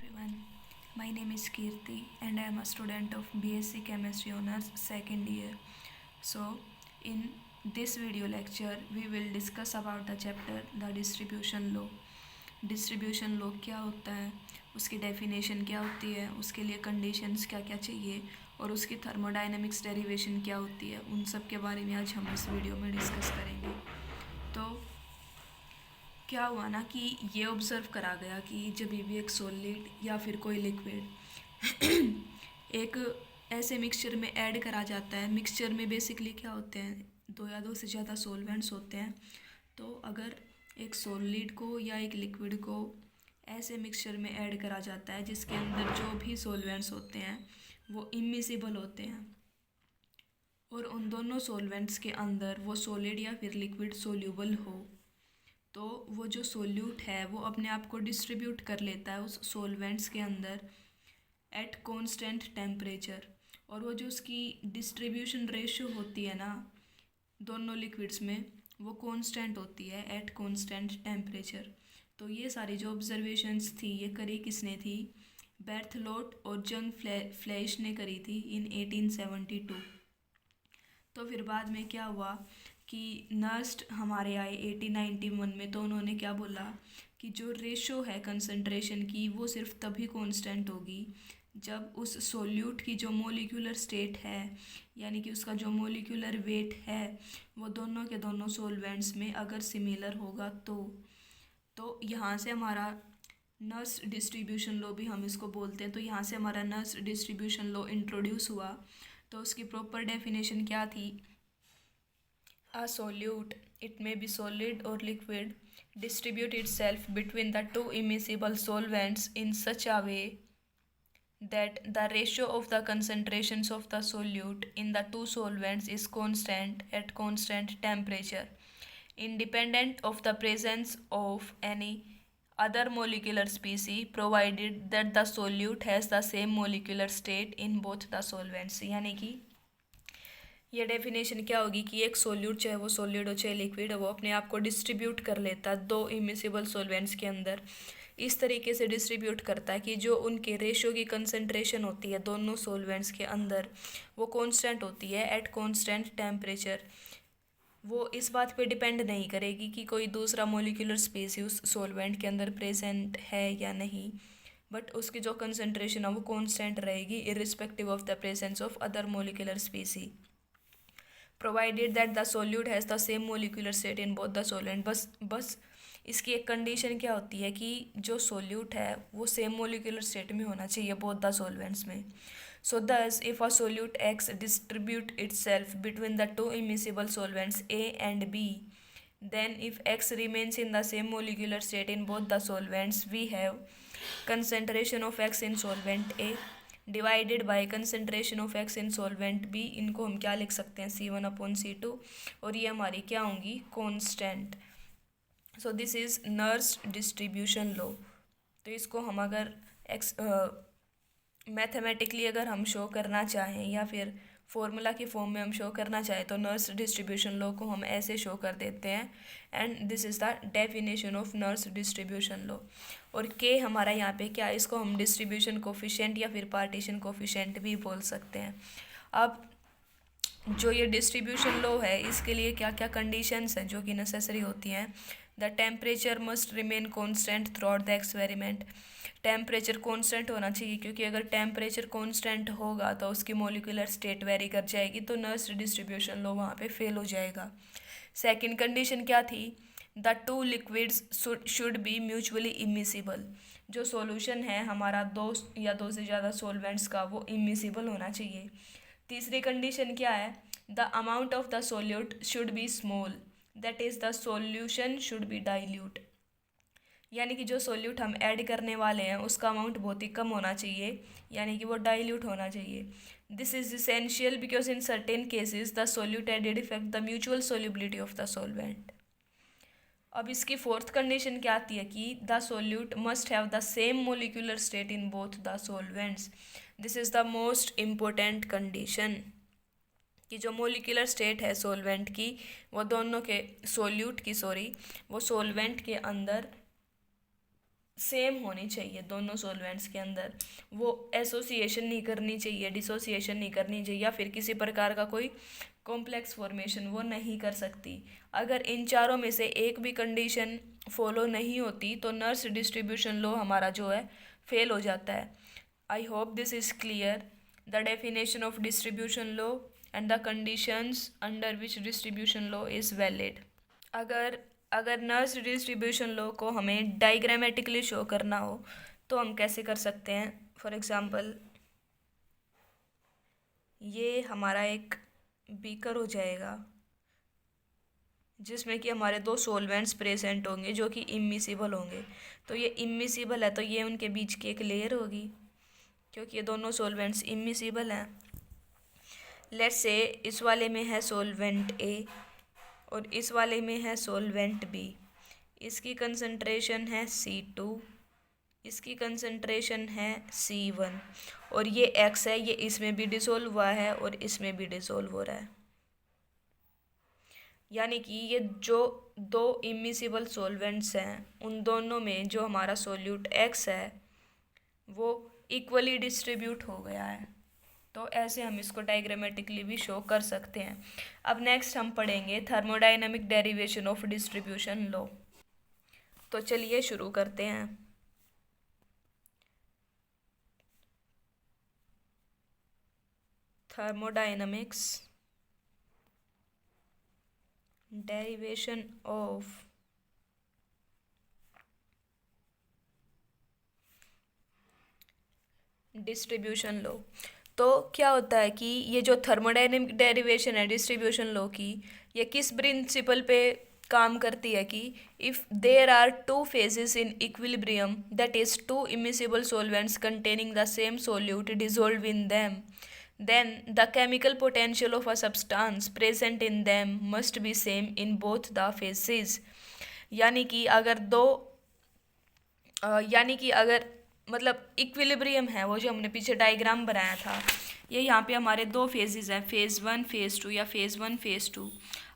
everyone. My name is Kirti and I am a student of BSc Chemistry Honors second year. So, in this video lecture, we will discuss about the chapter the distribution law. Distribution law क्या होता है, उसकी definition क्या होती है, उसके लिए conditions क्या क्या चाहिए और उसकी थर्मोडायनेमिक्स डेरिवेशन क्या होती है, उन सब के बारे में आज हम इस वीडियो में डिस्कस करेंगे। तो क्या हुआ ना कि ये ऑब्ज़र्व करा गया कि जब भी एक सॉलिड या फिर कोई लिक्विड एक ऐसे मिक्सचर में ऐड करा जाता है। मिक्सचर में बेसिकली क्या होते हैं, दो या दो से ज़्यादा सॉल्वेंट्स होते हैं। तो अगर एक सॉलिड को या एक लिक्विड को ऐसे मिक्सचर में ऐड करा जाता है जिसके अंदर जो भी सॉल्वेंट्स होते हैं वो इमिसिबल होते हैं और उन दोनों सॉल्वेंट्स के अंदर वो सॉलिड या फिर लिक्विड सोल्यूबल हो, तो वो जो सोल्यूट है वो अपने आप को डिस्ट्रीब्यूट कर लेता है उस सॉल्वेंट्स के अंदर एट कॉन्स्टेंट टेम्परेचर। और वो जो उसकी डिस्ट्रीब्यूशन रेशियो होती है ना दोनों लिक्विड्स में, वो कॉन्स्टेंट होती है एट कॉन्स्टेंट टेम्परेचर। तो ये सारी जो ऑब्जर्वेशंस थी ये करी किसने थी, बेर्थलोट और जंग फ्लैश ने करी थी इन 1872। तो फिर बाद में क्या हुआ कि नर्स्ट हमारे आए 1891 में। तो उन्होंने क्या बोला कि जो रेशो है कंसंट्रेशन की वो सिर्फ तभी कांस्टेंट होगी जब उस सोल्यूट की जो मोलिकुलर स्टेट है यानी कि उसका जो मोलिकुलर वेट है वो दोनों के दोनों सॉल्वेंट्स में अगर सिमिलर होगा। तो यहाँ से हमारा नर्स डिस्ट्रीब्यूशन लॉ भी हम इसको बोलते हैं। तो यहाँ से हमारा नर्स डिस्ट्रीब्यूशन लॉ इंट्रोड्यूस हुआ। तो उसकी प्रॉपर डेफिनेशन क्या थी, a solute, it may be solid or liquid, distribute itself between the two immiscible solvents in such a way that the ratio of the concentrations of the solute in the two solvents is constant at constant temperature, independent of the presence of any other molecular species, provided that the solute has the same molecular state in both the solvents। यानी कि ये definition क्या होगी कि एक solute चाहे वो solid हो चाहे लिक्विड हो वो अपने आप को डिस्ट्रीब्यूट कर लेता है दो इमिसिबल सॉल्वेंट्स के अंदर। इस तरीके से डिस्ट्रीब्यूट करता है कि जो उनके रेशियो की कंसंट्रेशन होती है दोनों सॉल्वेंट्स के अंदर वो कांस्टेंट होती है एट कांस्टेंट टेम्परेचर। वो इस बात पे डिपेंड नहीं करेगी कि कोई दूसरा मोलिकुलर स्पीसीज उस सॉल्वेंट के अंदर प्रेजेंट है या नहीं, बट उसकी जो कंसंट्रेशन है वो कांस्टेंट रहेगी irrespective of the presence of other molecular species, provided that the solute has the same molecular state in both the solvent. बस इसकी एक कंडीशन क्या होती है कि जो सोल्यूट है वो सेम मोलिकुलर स्टेट में होना चाहिए बोथ द सोलवेंट्स में। So this if a solute X distribute itself between the two immiscible solvents A and B, then if x remains in the same molecular state in both the solvents, we have concentration of x in solvent A divided by concentration of X in solvent B. इनको हम क्या लिख सकते हैं, C1/C2, और ये हमारी क्या होंगी, constant. So this is nurse distribution law. तो इसको हम अगर मैथमेटिकली अगर हम शो करना चाहें या फिर फॉर्मूला की फॉर्म में हम शो करना चाहें तो नर्स डिस्ट्रीब्यूशन लॉ को हम ऐसे शो कर देते हैं, and this is the definition of nurse distribution law. और के हमारा यहाँ पे क्या, इसको हम डिस्ट्रीब्यूशन कोफिशिएंट या फिर पार्टीशन कोफिशिएंट भी बोल सकते हैं। अब जो ये डिस्ट्रीब्यूशन लॉ है इसके लिए क्या क्या कंडीशंस हैं जो कि नेसेसरी होती हैं। The temperature must remain constant through out the experiment. Temperature constant होना चाहिए क्योंकि अगर टेम्परेचर कॉन्स्टेंट होगा तो उसकी मोलिकुलर स्टेट वेरी कर जाएगी, तो नर्स डिस्ट्रीब्यूशन लॉ वहाँ पे फेल हो जाएगा। सेकंड कंडीशन क्या थी, the two liquids should be mutually immiscible. जो सॉल्यूशन है हमारा दो या दो से ज़्यादा सॉल्वेंट्स का वो इमिसिबल होना चाहिए। तीसरी कंडीशन क्या है, the amount of the solute should be small, that is the solution should be dilute. यानी कि जो सोल्यूट हम ऐड करने वाले हैं उसका अमाउंट बहुत ही कम होना चाहिए, यानी कि वो डाइल्यूट होना चाहिए। This is essential because in certain cases the solute added effect the mutual solubility of the solvent. अब इसकी फोर्थ कंडीशन क्या आती है कि the solute must have the same molecular state in both the solvents. This is the most important condition कि जो molecular state है solvent की वो दोनों के वो सॉल्वेंट के अंदर सेम होनी चाहिए दोनों सॉल्वेंट्स के अंदर, वो एसोसिएशन नहीं करनी चाहिए, डिसोसिएशन नहीं करनी चाहिए, या फिर किसी प्रकार का कोई कॉम्प्लेक्स फॉर्मेशन वो नहीं कर सकती। अगर इन चारों में से एक भी कंडीशन फॉलो नहीं होती तो नर्स डिस्ट्रीब्यूशन लॉ हमारा जो है फेल हो जाता है। I hope this is clear. The definition of distribution law and the conditions under which distribution law is valid. अगर अगर नर्स डिस्ट्रीब्यूशन लॉ को हमें डायग्रामेटिकली शो करना हो तो हम कैसे कर सकते हैं। फॉर एग्जांपल ये हमारा एक बीकर हो जाएगा जिसमें कि हमारे दो सॉल्वेंट्स प्रेजेंट होंगे जो कि इम्मिसिबल होंगे। तो ये इम्मिसिबल है तो ये उनके बीच की एक लेयर होगी क्योंकि ये दोनों सॉल्वेंट्स इम्मिसिबल हैं। लेट्स से इस वाले में है सॉल्वेंट ए और इस वाले में है सॉल्वेंट बी। इसकी कंसंट्रेशन है C2, इसकी कंसंट्रेशन है C1 और ये X है, ये इसमें भी डिसोल्व हुआ है और इसमें भी डिसोल्व हो रहा है। यानी कि ये जो दो इमिसिबल सॉल्वेंट्स हैं उन दोनों में जो हमारा सोल्यूट X है वो इक्वली डिस्ट्रीब्यूट हो गया है। तो ऐसे हम इसको डायग्रामेटिकली भी शो कर सकते हैं। अब नेक्स्ट हम पढ़ेंगे thermodynamic derivation of distribution law. तो चलिए शुरू करते हैं। Thermodynamics derivation of distribution law. तो क्या होता है कि ये जो थर्मोडायनेमिक डेरिवेशन है डिस्ट्रीब्यूशन लॉ की, ये किस प्रिंसिपल पे काम करती है कि if there are two phases in equilibrium that is two immiscible solvents containing the same solute dissolve in them then the chemical potential of a substance present in them must be same in both the phases। यानी कि अगर मतलब equilibrium है, वो जो हमने पीछे diagram बनाया था, ये यहाँ पे हमारे दो फेजेस हैं, फेज़ 1 फेज़ 2 या फेज़ 1 फेज़ 2।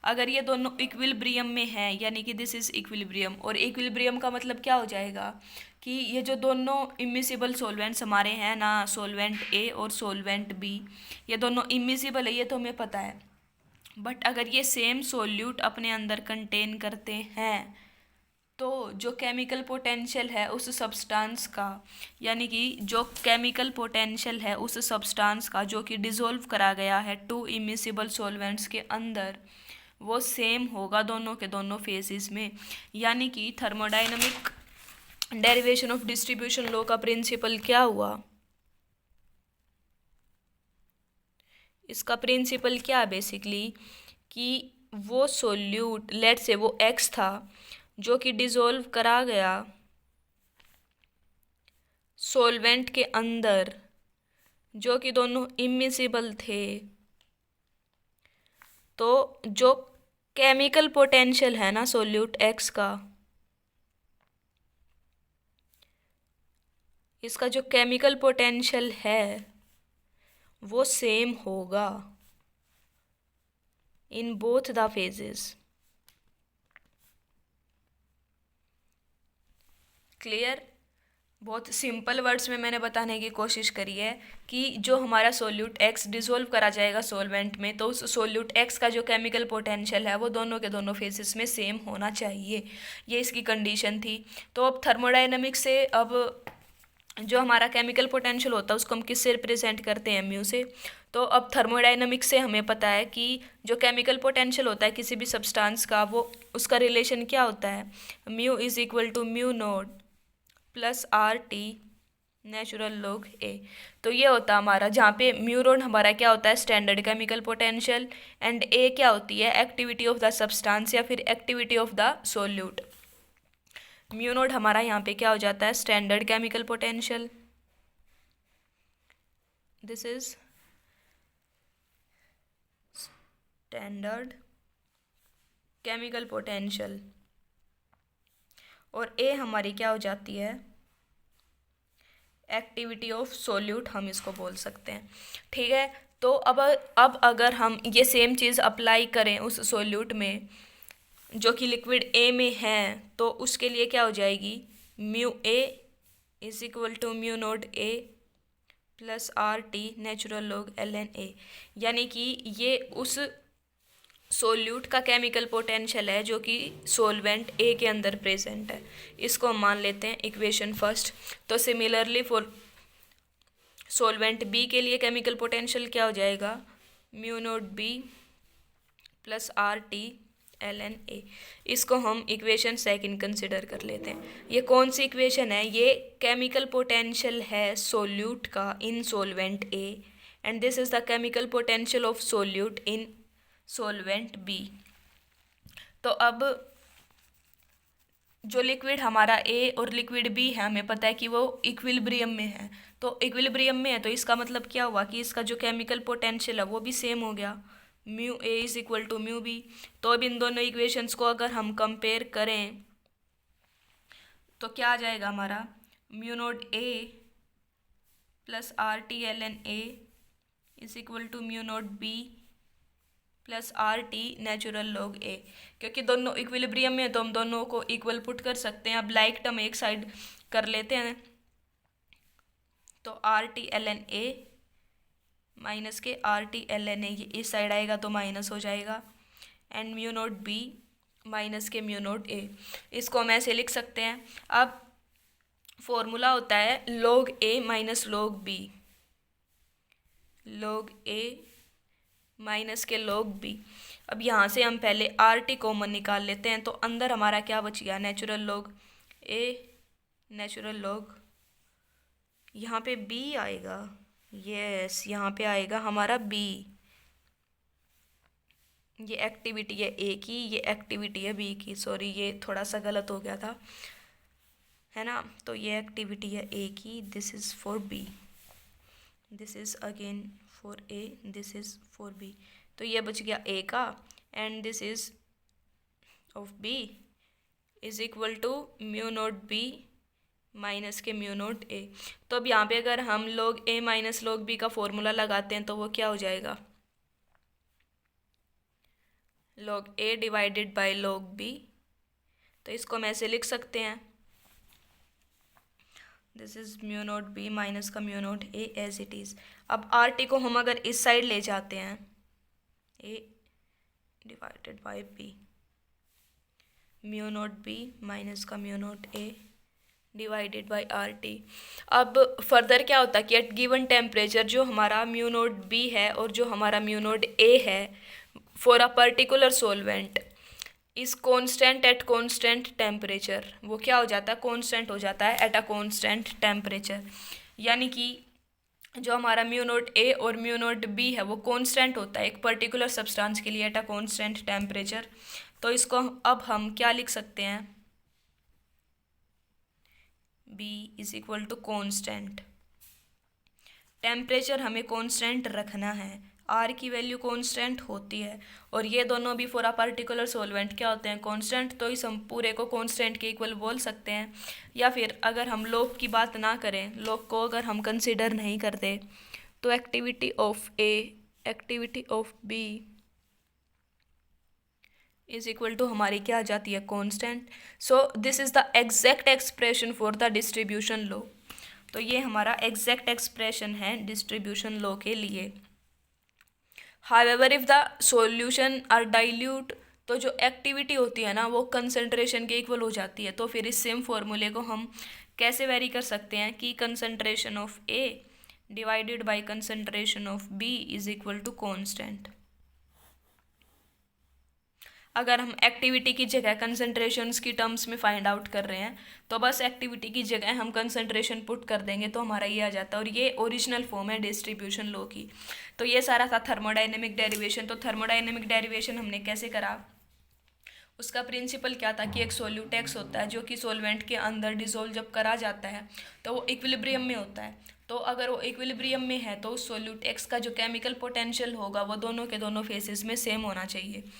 अगर ये दोनों इक्विलिब्रियम में हैं यानी कि दिस इज़ इक्विलिब्रियम, और इक्विलिब्रियम का मतलब क्या हो जाएगा कि ये जो दोनों इमिसिबल सॉल्वेंट्स हमारे हैं ना, सॉल्वेंट ए और सॉल्वेंट बी, ये दोनों इमिसिबल है, ये तो हमें पता है। बट अगर ये सेम सोल्यूट अपने अंदर कंटेन करते हैं तो जो केमिकल पोटेंशियल है उस सब्सटेंस का, यानी कि जो केमिकल पोटेंशियल है उस सब्सटेंस का जो कि डिसॉल्व करा गया है टू इमिसिबल सॉल्वेंट्स के अंदर, वो सेम होगा दोनों के दोनों फेजेस में। यानी कि thermodynamic derivation of distribution law का प्रिंसिपल क्या हुआ, इसका प्रिंसिपल क्या बेसिकली कि वो सोल्यूट लेट से वो एक्स था जो कि डिसॉल्व करा गया सॉल्वेंट के अंदर जो कि दोनों इमिसिबल थे, तो जो केमिकल पोटेंशियल है ना सोल्यूट एक्स का, इसका जो केमिकल पोटेंशियल है वो सेम होगा इन बोथ द फेजेस। क्लियर? बहुत सिंपल वर्ड्स में मैंने बताने की कोशिश करी है कि जो हमारा सोल्यूट एक्स डिसॉल्व करा जाएगा सॉल्वेंट में, तो उस सोल्यूट एक्स का जो केमिकल पोटेंशियल है वो दोनों के दोनों फेजेस में सेम होना चाहिए, ये इसकी कंडीशन थी। तो अब थर्मोडायनामिक्स से अब जो हमारा केमिकल पोटेंशियल होता है उसको हम किससे रिप्रेजेंट करते हैं, म्यू से। तो अब थर्मोडायनामिक्स से हमें पता है कि जो केमिकल पोटेंशियल होता है किसी भी सब्सटेंस का, वो उसका रिलेशन क्या होता है, mu is equal to mu naught plus RT natural log A। तो ये होता है हमारा, जहाँ पे म्यू नोट हमारा क्या होता है, standard chemical potential, and A क्या होती है, एक्टिविटी ऑफ द सब्सटेंस या फिर activity of the solute. Mu naught हमारा यहाँ पे क्या हो जाता है, standard chemical potential, this is standard chemical potential, और A हमारी क्या हो जाती है, एक्टिविटी ऑफ सोल्यूट हम इसको बोल सकते हैं। ठीक है, तो अब अगर हम ये सेम चीज़ अप्लाई करें उस सोल्यूट में जो कि लिक्विड A में है, तो उसके लिए क्या हो जाएगी, mu A is equal to mu naught A plus R T natural log L N A, यानी कि ये उस सोल्यूट का केमिकल पोटेंशियल है जो कि सोलवेंट ए के अंदर प्रेजेंट है। इसको हम मान लेते हैं इक्वेशन फर्स्ट। तो सिमिलरली फॉर सोलवेंट बी के लिए केमिकल पोटेंशियल क्या हो जाएगा, mu naught B plus R T L N A. इसको हम इक्वेशन सेकंड कंसिडर कर लेते हैं। ये कौन सी इक्वेशन है, ये केमिकल पोटेंशियल है सोल्यूट का in solvent A and this is the chemical potential of solute in solvent B. तो अब जो लिक्विड हमारा ए और लिक्विड बी है हमें पता है कि वो इक्विलिब्रियम में है। तो इक्विलिब्रियम में है तो इसका मतलब क्या हुआ कि इसका जो केमिकल पोटेंशियल है वो भी सेम हो गया, mu A is equal to mu B. तो अब इन दोनों इक्वेशंस को अगर हम कंपेयर करें तो क्या आ जाएगा हमारा, mu naught A plus R T L N A is equal to mu naught B plus R T natural log A. क्योंकि दोनों इक्विलिब्रियम में है तो हम दोनों को इक्वल पुट कर सकते हैं। अब लाइक टर्म एक साइड कर लेते हैं तो R T L N A minus के R T L N A, ये इस साइड आएगा तो माइनस हो जाएगा, and mu naught B minus के म्यू नोट ए। इसको हम ऐसे लिख सकते हैं। अब फॉर्मूला होता है लॉग ए माइनस लॉग बी, लॉग ए माइनस के लॉग बी। अब यहाँ से हम पहले आर टी कॉमन निकाल लेते हैं तो अंदर हमारा क्या बच गया, natural log a natural log, यहाँ पे बी आएगा, यस यहाँ पे आएगा हमारा बी। ये एक्टिविटी है ए की, ये एक्टिविटी है बी की, सॉरी ये थोड़ा सा गलत हो गया था, है ना। तो ये एक्टिविटी है ए की, this is for B, this is again for A, this is for B. तो ये बच गया ए का, and this is of B is equal to mu naught B minus के म्यू नोट ए। तो अब यहाँ पे अगर हम log A minus log B का फॉर्मूला लगाते हैं तो वो क्या हो जाएगा, log A divided by log B. तो इसको हम ऐसे लिख सकते हैं, this is mu naught B minus का mu naught A as it is. अब आर टी को हम अगर इस साइड ले जाते हैं, A divided by B, mu naught B minus का mu naught A divided by R T. अब फर्दर क्या होता है कि एट गिवन टेम्परेचर जो हमारा म्यू नोट बी है और जो हमारा म्यू नोट ए है for a particular solvent is constant at constant temperature, वो क्या हो जाता है, कॉन्स्टेंट हो जाता है एट अ कॉन्स्टेंट टेम्परेचर। यानी कि जो हमारा म्यू नोट ए और म्यू नोट बी है वो कॉन्स्टेंट होता है एक पर्टिकुलर सब्सटेंस के लिए एट अ कॉन्स्टेंट टेम्परेचर। तो इसको अब हम क्या लिख सकते हैं, B is equal to constant, temperature हमें कॉन्स्टेंट रखना है, आर की वैल्यू कॉन्स्टेंट होती है और ये दोनों भी फॉर अ पर्टिकुलर सोलवेंट क्या होते हैं, कॉन्स्टेंट। तो इस हम पूरे को कॉन्स्टेंट के इक्वल बोल सकते हैं। या फिर अगर हम लॉग की बात ना करें, लॉग को अगर हम कंसिडर नहीं करते तो activity of A activity of B is equal to हमारी क्या आ जाती है, constant. So this is the exact expression for the distribution law. तो ये हमारा एग्जैक्ट एक्सप्रेशन है डिस्ट्रीब्यूशन लॉ के लिए। However if the solution are dilute, तो जो एक्टिविटी होती है ना वो कंसंट्रेशन के इक्वल हो जाती है। तो फिर इस सेम फॉर्मूले को हम कैसे वेरी कर सकते हैं कि concentration of A divided by concentration of B is equal to constant. अगर हम एक्टिविटी की जगह कंसंट्रेशंस की टर्म्स में फाइंड आउट कर रहे हैं तो बस एक्टिविटी की जगह हम कंसंट्रेशन पुट कर देंगे तो हमारा ये आ जाता है। और ये ओरिजिनल फॉर्म है डिस्ट्रीब्यूशन लॉ की। तो ये सारा था थर्मोडाइनेमिक डेरिवेशन। तो थर्मोडाइनेमिक डेरिवेशन हमने कैसे करा, उसका प्रिंसिपल क्या था कि एक सोल्यूट एक्स होता है जो कि सोलवेंट के अंदर डिसोल्व जब करा जाता है तो वो इक्विलिब्रियम में होता है। तो अगर वो इक्विलिब्रियम में है तो उस सोल्यूट एक्स का जो केमिकल पोटेंशियल होगा वो दोनों के दोनों फेसेस में सेम होना चाहिए।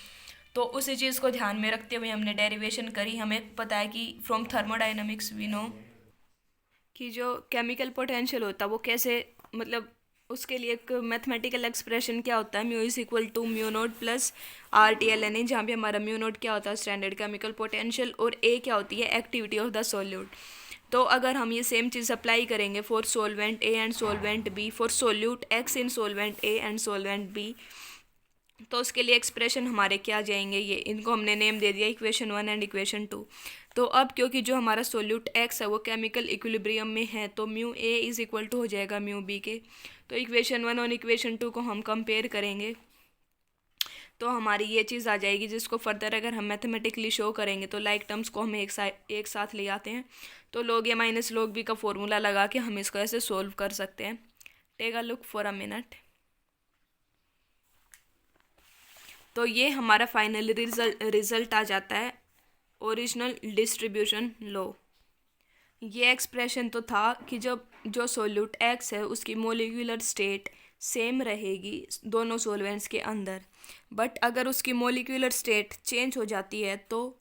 तो उसी चीज़ को ध्यान में रखते हुए हमने डेरिवेशन करी। हमें पता है कि फ्रॉम थर्मोडाइनमिक्स वी नो कि जो केमिकल पोटेंशियल होता है वो कैसे, मतलब उसके लिए एक मैथमेटिकल एक्सप्रेशन क्या होता है, mu is equal to mu naught plus R T L N A, जहाँ पे हमारा म्यू नोट क्या होता है स्टैंडर्ड केमिकल पोटेंशियल और ए क्या होती है एक्टिविटी ऑफ द सोल्यूट। तो अगर हम ये सेम चीज़ अप्लाई करेंगे for solvent A and solvent B, for solute X in solvent A and solvent B, तो उसके लिए एक्सप्रेशन हमारे क्या आ जाएंगे, ये इनको हमने नेम दे दिया इक्वेशन 1 एंड इक्वेशन 2। तो अब क्योंकि जो हमारा सोल्यूट एक्स है वो केमिकल इक्विलिब्रियम में है, तो mu A is equal to हो जाएगा म्यू बी के। तो इक्वेशन 1 और इक्वेशन 2 को हम कंपेयर करेंगे तो हमारी ये चीज़ आ जाएगी, जिसको फर्दर अगर हम मैथमेटिकली शो करेंगे तो लाइक टर्म्स को हम एक साथ ले आते हैं। तो log a minus log b का फॉर्मूला लगा के हम इसको ऐसे सोल्व कर सकते हैं। Take a look for a minute. तो ये हमारा फाइनली रिजल्ट आ जाता है ओरिजिनल डिस्ट्रीब्यूशन लॉ। ये एक्सप्रेशन तो था कि जब जो सोल्यूट एक्स है उसकी मोलिकुलर स्टेट सेम रहेगी दोनों सॉल्वेंट्स के अंदर, बट अगर उसकी मोलिकुलर स्टेट चेंज हो जाती है, तो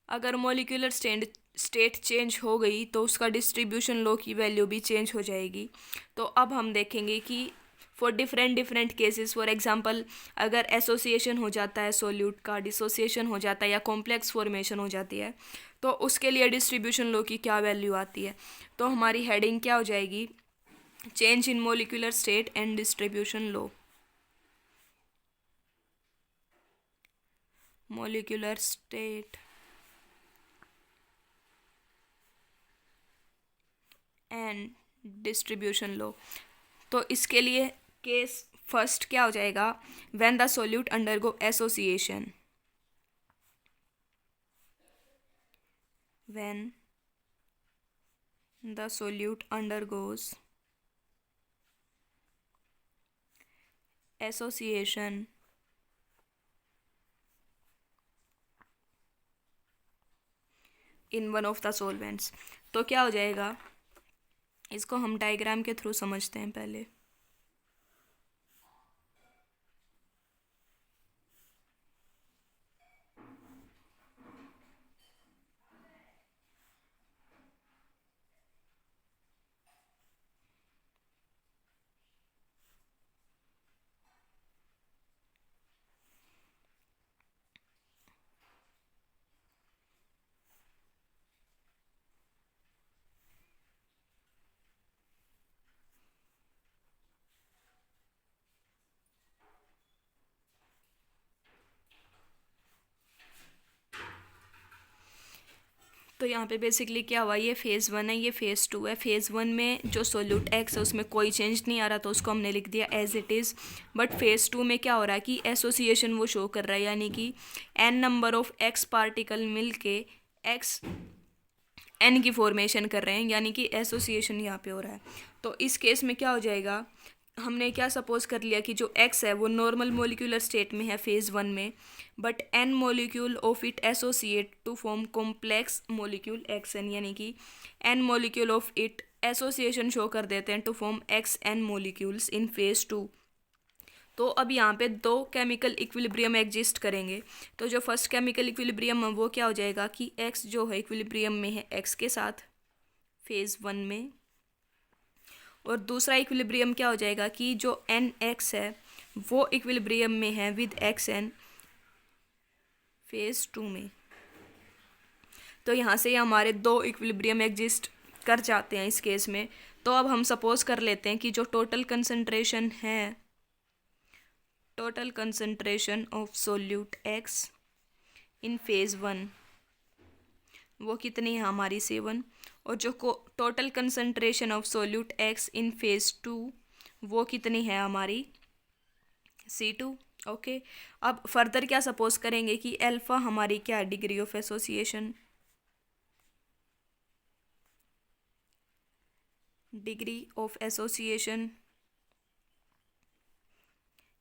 अगर मोलिकुलर स्टेट चेंज हो गई तो उसका डिस्ट्रीब्यूशन लॉ की वैल्यू भी चेंज हो जाएगी। तो अब हम देखेंगे कि for different cases, for example अगर एसोसिएशन हो जाता है सोल्यूट का, डिसोसिएशन हो जाता है या कॉम्प्लेक्स फॉर्मेशन हो जाती है, तो उसके लिए डिस्ट्रीब्यूशन लॉ की क्या वैल्यू आती है। तो हमारी हेडिंग क्या हो जाएगी, change in molecular state and distribution law. Molecular state and distribution law. तो इसके लिए केस फर्स्ट क्या हो जाएगा, when the solute undergo association, when the solute undergoes association in one of the solvents. तो क्या हो जाएगा, इसको हम डायग्राम के थ्रू समझते हैं पहले। तो यहाँ पे बेसिकली क्या हुआ, ये फेज़ 1 है, ये फेज़ 2 है। फेज़ 1 में जो सोल्यूट एक्स है उसमें कोई चेंज नहीं आ रहा, तो उसको हमने लिख दिया as it is. But phase 2 में क्या हो रहा है कि एसोसिएशन वो शो कर रहा है, यानी कि N number of X particle मिल के एक्स एन की फॉर्मेशन कर रहे हैं, यानी कि एसोसिएशन यहाँ पे हो रहा है। तो इस केस में क्या हो जाएगा, हमने क्या सपोज कर लिया कि जो एक्स है वो नॉर्मल मोलिकुलर स्टेट में है फेज़ 1 में, but N molecule of it associate to form complex molecule X N, यानी कि N molecule of it association show कर देते हैं to form X N molecules in phase 2। तो अब यहाँ पे दो केमिकल इक्विलिब्रियम एग्जिस्ट करेंगे। तो जो फर्स्ट केमिकल इक्विलिब्रियम है वो क्या हो जाएगा कि एक्स जो है इक्विलिब्रियम में है एक्स के साथ फेज़ 1 में, और दूसरा इक्विलिब्रियम क्या हो जाएगा कि जो एन एक्स है वो इक्विलिब्रियम में है विद एक्स एन फेज़ 2 में। तो यहाँ से हमारे दो इक्विलिब्रियम एग्जिस्ट कर जाते हैं इस केस में। तो अब हम सपोज कर लेते हैं कि जो टोटल कंसंट्रेशन है, total concentration of solute X in phase 1 वो कितनी है हमारी 7, और जो total concentration of solute X in phase 2 वो कितनी है हमारी C2। ओके, अब फर्दर क्या सपोज करेंगे कि अल्फ़ा हमारी क्या degree of association, degree of association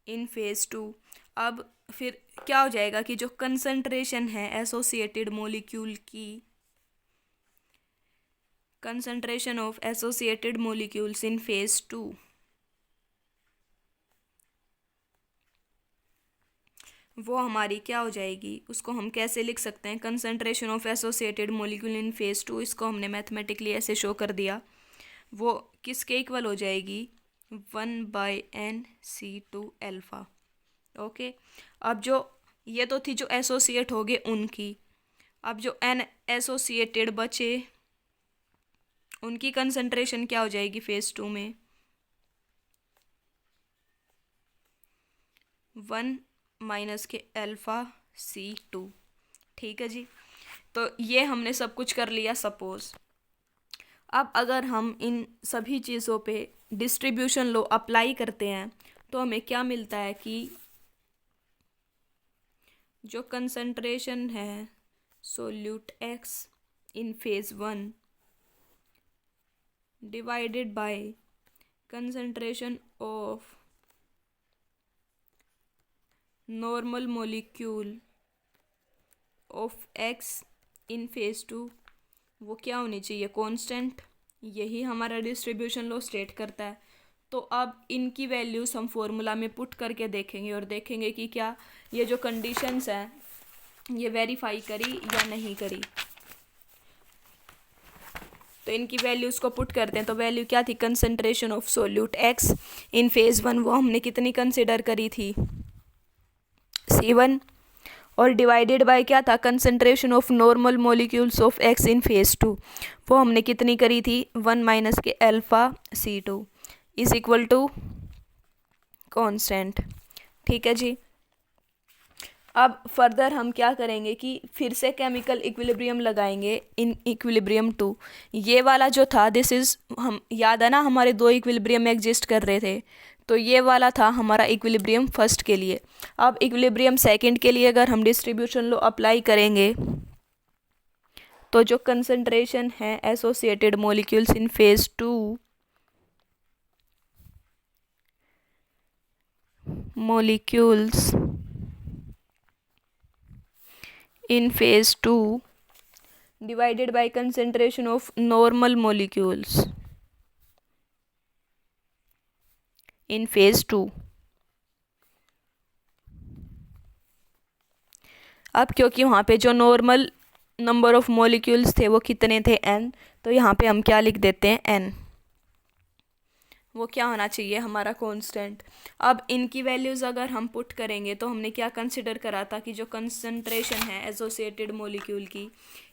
in phase 2। अब फिर क्या हो जाएगा कि जो कंसंट्रेशन है एसोसिएटेड मॉलिक्यूल की, concentration of associated molecules in phase 2 वो हमारी क्या हो जाएगी, उसको हम कैसे लिख सकते हैं, concentration of associated molecule in phase 2, इसको हमने मैथमेटिकली ऐसे शो कर दिया, वो किसके इक्वल हो जाएगी 1/NC2 अल्फ़ा। ओके, अब जो ये तो थी जो एसोसिएट हो गए उनकी, अब जो एन एसोसिएटेड बचे उनकी कंसंट्रेशन क्या हो जाएगी फेज 2 में, 1 माइनस के αC2। ठीक है जी, तो ये हमने सब कुछ कर लिया सपोज। अब अगर हम इन सभी चीज़ों पे डिस्ट्रीब्यूशन लॉ अप्लाई करते हैं तो हमें क्या मिलता है कि जो कंसंट्रेशन है solute X in phase 1 divided by concentration of normal molecule of X in phase 2, वो क्या होनी चाहिए, कांस्टेंट। यही हमारा डिस्ट्रीब्यूशन लॉ स्टेट करता है। तो अब इनकी वैल्यूज हम फॉर्मूला में पुट करके देखेंगे और देखेंगे कि क्या ये जो कंडीशंस हैं ये वेरीफाई करी या नहीं करी। तो इनकी वैल्यूज़ को पुट करते हैं। तो वैल्यू क्या थी, concentration of solute X in phase 1, वो हमने कितनी कंसिडर करी थी, C1, और डिवाइडेड बाय क्या था, concentration of normal molecules of X in phase 2, वो हमने कितनी करी थी, 1 माइनस के αC2 is equal to constant. ठीक है जी। अब फर्दर हम क्या करेंगे कि फिर से केमिकल इक्विलिब्रियम लगाएंगे इन इक्विलिब्रियम 2। ये वाला जो था दिस इज़, हम याद है ना हमारे दो इक्विलिब्रियम एग्जिस्ट कर रहे थे, तो ये वाला था हमारा इक्विलिब्रियम फर्स्ट के लिए। अब इक्विलिब्रियम सेकंड के लिए अगर हम डिस्ट्रीब्यूशन लॉ अप्लाई करेंगे तो जो कंसंट्रेशन है associated molecules in phase 2 molecules in phase 2 divided by concentration of normal molecules in phase 2। अब क्योंकि वहाँ पे जो नॉर्मल नंबर ऑफ मॉलिक्यूल्स थे वो कितने थे, n, तो यहाँ पे हम क्या लिख देते हैं, n। वो क्या होना चाहिए, हमारा कांस्टेंट। अब इनकी वैल्यूज़ अगर हम पुट करेंगे तो हमने क्या कंसिडर करा था कि जो कंसंट्रेशन है एसोसिएटेड मॉलिक्यूल की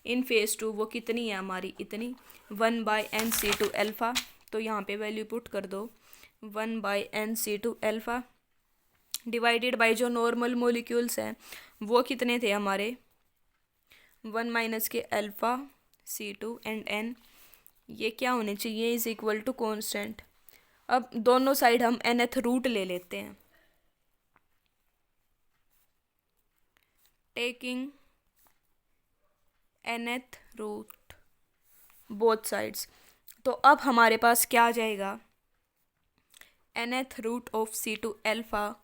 इन फेज 2 वो कितनी है हमारी, इतनी 1/nC2 अल्फ़ा। तो यहाँ पे वैल्यू पुट कर दो 1/nC2 अल्फ़ा डिवाइडेड बाय जो नॉर्मल मॉलिक्यूल्स हैं वो कितने थे हमारे, 1 माइनस के αC2 एंड n, ये क्या होने चाहिए, इज इक्वल टू कांस्टेंट। अब दोनों साइड हम nth रूट ले लेते हैं, taking nth root both sides. तो अब हमारे पास क्या आ जाएगा, nth root of C2 alpha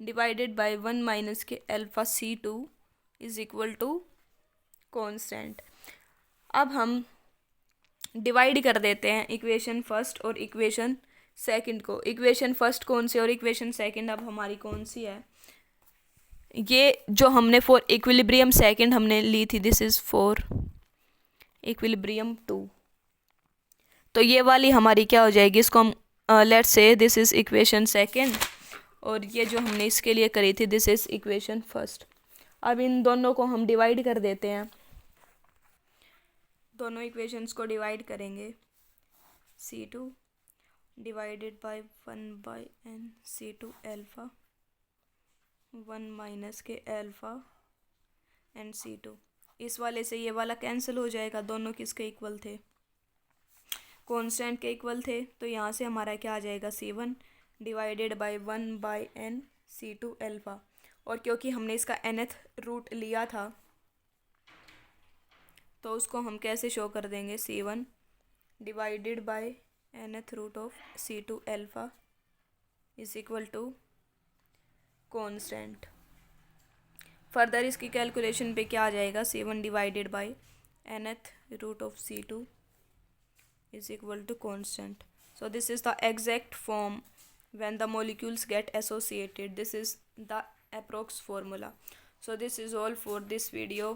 divided by 1 minus के αC2 is equal to constant. अब हम डिवाइड कर देते हैं इक्वेशन फर्स्ट और इक्वेशन सेकंड को। इक्वेशन फर्स्ट कौन सी और इक्वेशन सेकंड अब हमारी कौन सी है, ये जो हमने फॉर इक्विलिब्रियम सेकंड हमने ली थी, दिस इज फॉर इक्विलिब्रियम 2। तो ये वाली हमारी क्या हो जाएगी, इसको हम let's say this is equation second और ये जो हमने इसके लिए करी थी दिस इज इक्वेशन फर्स्ट। अब इन दोनों को हम डिवाइड कर देते हैं, दोनों इक्वेशंस को डिवाइड करेंगे, C2 divided by 1/nC2 alpha 1 minus के अल्फ़ा एंड C2। इस वाले से ये वाला कैंसिल हो जाएगा, दोनों किसके इक्वल थे, कांस्टेंट के इक्वल थे। तो यहाँ से हमारा क्या आ जाएगा, C1 divided bye 1/nC2 alpha. और क्योंकि हमने इसका nth रूट लिया था तो उसको हम कैसे शो कर देंगे, C1 divided by nth root of C2 alpha is equal to constant. Further इसकी कैलकुलेशन पे क्या आ जाएगा, C1 divided by nth root of C2 is equal to constant. So this is the exact form when the molecules get associated. This is the approx formula. So this is all for this video.